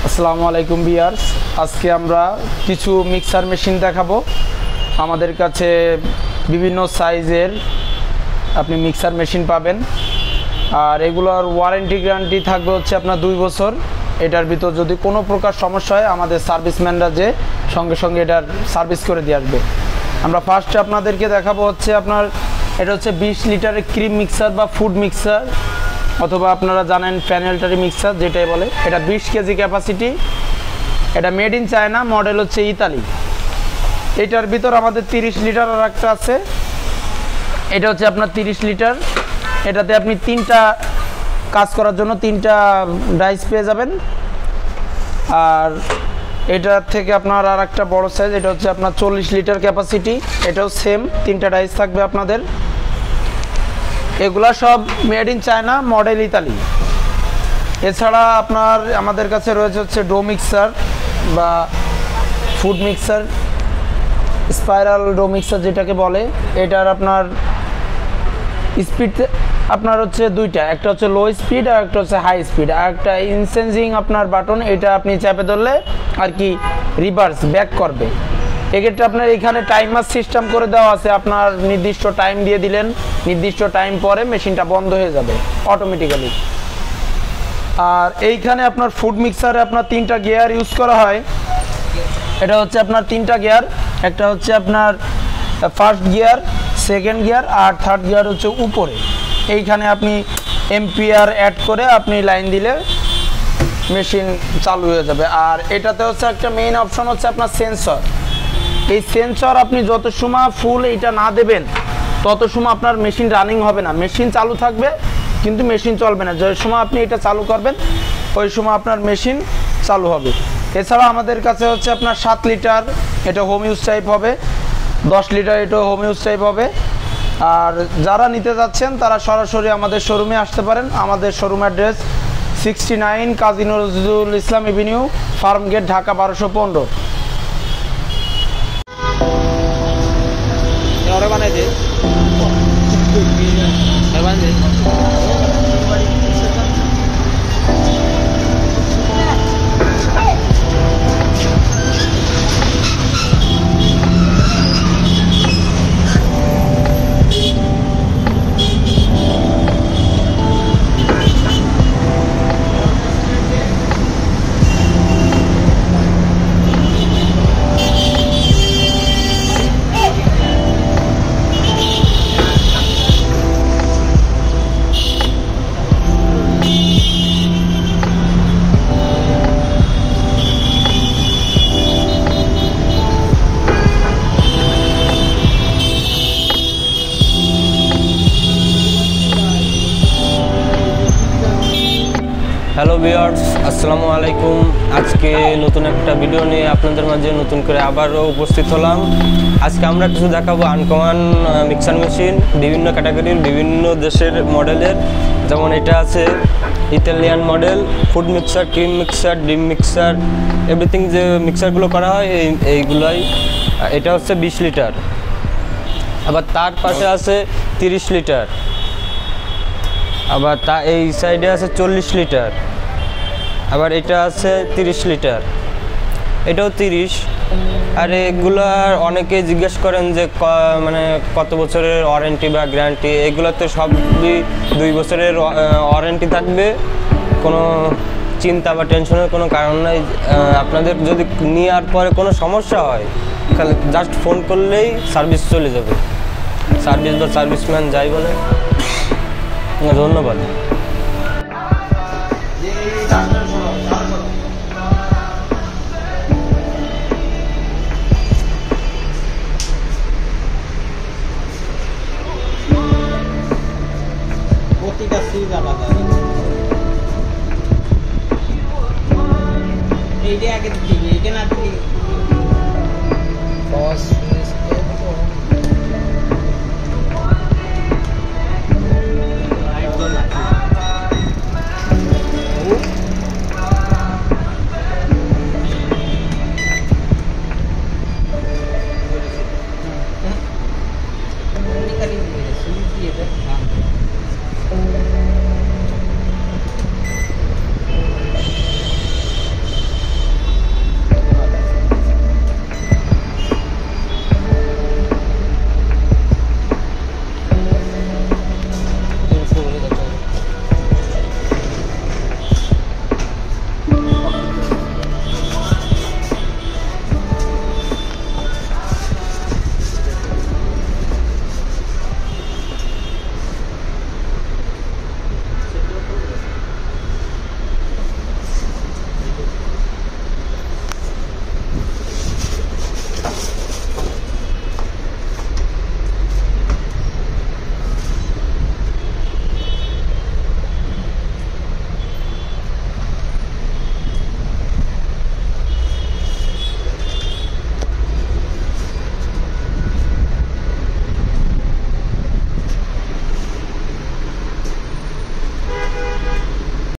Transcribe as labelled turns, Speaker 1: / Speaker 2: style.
Speaker 1: আসসালামু আলাইকুম ভিউয়ার্স, আজকে আমরা কিছু মিক্সার মেশিন দেখাবো। আমাদের কাছে বিভিন্ন সাইজের আপনি মিক্সার মেশিন পাবেন, আর এগুলোর ওয়ারেন্টি গ্যারান্টি থাকবে হচ্ছে আপনার 2 বছর। এটার ভিতর যদি কোনো প্রকার সমস্যা হয় আমাদের সার্ভিসম্যানরা যে সঙ্গে সঙ্গে এটার সার্ভিস করে দিয়ে আসবে। আমরা ফার্স্টে আপনাদেরকে দেখাবো হচ্ছে আপনার এটা হচ্ছে 20 লিটারের ক্রিম মিক্সার বা ফুড মিক্সার, অথবা আপনারা জানেন প্যানেলটারি মিক্সার যেটাই বলে। এটা 20 কেজি ক্যাপাসিটি, এটা মেড ইন চায়না, মডেল হচ্ছে ইতালি। এটার ভিতর আমাদের 30 লিটার আর একটা আছে, এটা হচ্ছে আপনার 30 লিটার। এটাতে আপনি 3টা কাজ করার জন্য 3টা ডাইস পেয়ে যাবেন। আর এটার থেকে আপনার আর একটা বড় সাইজ, এটা হচ্ছে আপনার 40 লিটার ক্যাপাসিটি, এটাও সেম 3টা ডাইস থাকবে আপনাদের। এগুলা সব made in China, model Italy. এছাড়া আপনার আমাদের কাছে রয়েছে হচ্ছে ডো মিক্সার বা food mixer, spiral do mixer যেটাকে বলে। এটার আপনার স্পিড আপনার হচ্ছে 2টা, একটা হচ্ছে লো স্পিড আর একটা হচ্ছে হাই স্পিড, আর একটা ইনসেন্সিং আপনার বাটন, এটা আপনি চাপে ধরলে আর কি রিভার্স ব্যাক করবে। এক্ষেত্রে আপনার এখানে টাইমার সিস্টেম করে দেওয়া আছে, আপনার নির্দিষ্ট টাইম দিয়ে দিলেন, নির্দিষ্ট টাইম পরে মেশিনটা বন্ধ হয়ে যাবে অটোমেটিক্যালি। আর এইখানে আপনার ফুড মিক্সারে আপনার 3টা গিয়ার ইউজ করা হয়। এটা হচ্ছে আপনার 3টা গিয়ার, একটা হচ্ছে আপনার ফার্স্ট গিয়ার, সেকেন্ড গিয়ার আর থার্ড গিয়ার হচ্ছে উপরে। এইখানে আপনি এম্পিয়ার অ্যাড করে আপনি লাইন দিলে মেশিন চালু হয়ে যাবে। আর এটাতে হচ্ছে একটা মেইন অপশন হচ্ছে আপনার সেন্সর। এই সেন্সর আপনি যত সময় ফুল এটা না দেবেন তত সময় আপনার মেশিন রানিং হবে না, মেশিন চালু থাকবে কিন্তু মেশিন চলবে না। যে সময় আপনি এটা চালু করবেন ওই সময় আপনার মেশিন চালু হবে। এছাড়া আমাদের কাছে হচ্ছে আপনার 7 লিটার, এটা হোম ইউজ টাইপ হবে, 10 লিটার এটা হোম ইউজ টাইপ হবে। আর যারা নিতে যাচ্ছেন তারা সরাসরি আমাদের শোরুমে আসতে পারেন। আমাদের showroom address 69 Kazi Nazrul Islam avenue, Farmgate, Dhaka 1215।
Speaker 2: Hello viewers, আসসালামু আলাইকুম। আজকে নতুন একটা ভিডিও নিয়ে আপনাদের মাঝে নতুন করে আবারও উপস্থিত হলাম। আজকে আমরা কিছু দেখাবো আনকমন মিক্সার মেশিন, বিভিন্ন ক্যাটাগরির, বিভিন্ন দেশের মডেলের। যেমন এটা আছে Italian model, food mixer, cream mixer, ডিম মিক্সার, এভরিথিং যে মিক্সারগুলো করা হয় এইগুলাই। এটা হচ্ছে 20 লিটার। আবার তার পাশে আছে 30 লিটার, আবার এই সাইডে আছে 40 লিটার, আবার এটা আছে 30 লিটার, এটাও 30। আর এগুলার অনেকে জিজ্ঞেস করেন যে মানে কত বছরের ওয়ারেন্টি বা গ্যারান্টি। এগুলোতে সবই 2 বছরের ওয়ারেন্টি থাকবে, কোনো চিন্তা বা টেনশনের কোনো কারণ নাই। আপনাদের যদি নেওয়ার পরে কোনো সমস্যা হয় তাহলে জাস্ট ফোন করলেই সার্ভিস চলে যাবে, সার্ভিস বা সার্ভিসম্যান যাই বলে। ধন্যবাদ।
Speaker 3: প্রতিটা সিজ আলাদা, এইটা আগে দিবি, এইটা না দিবি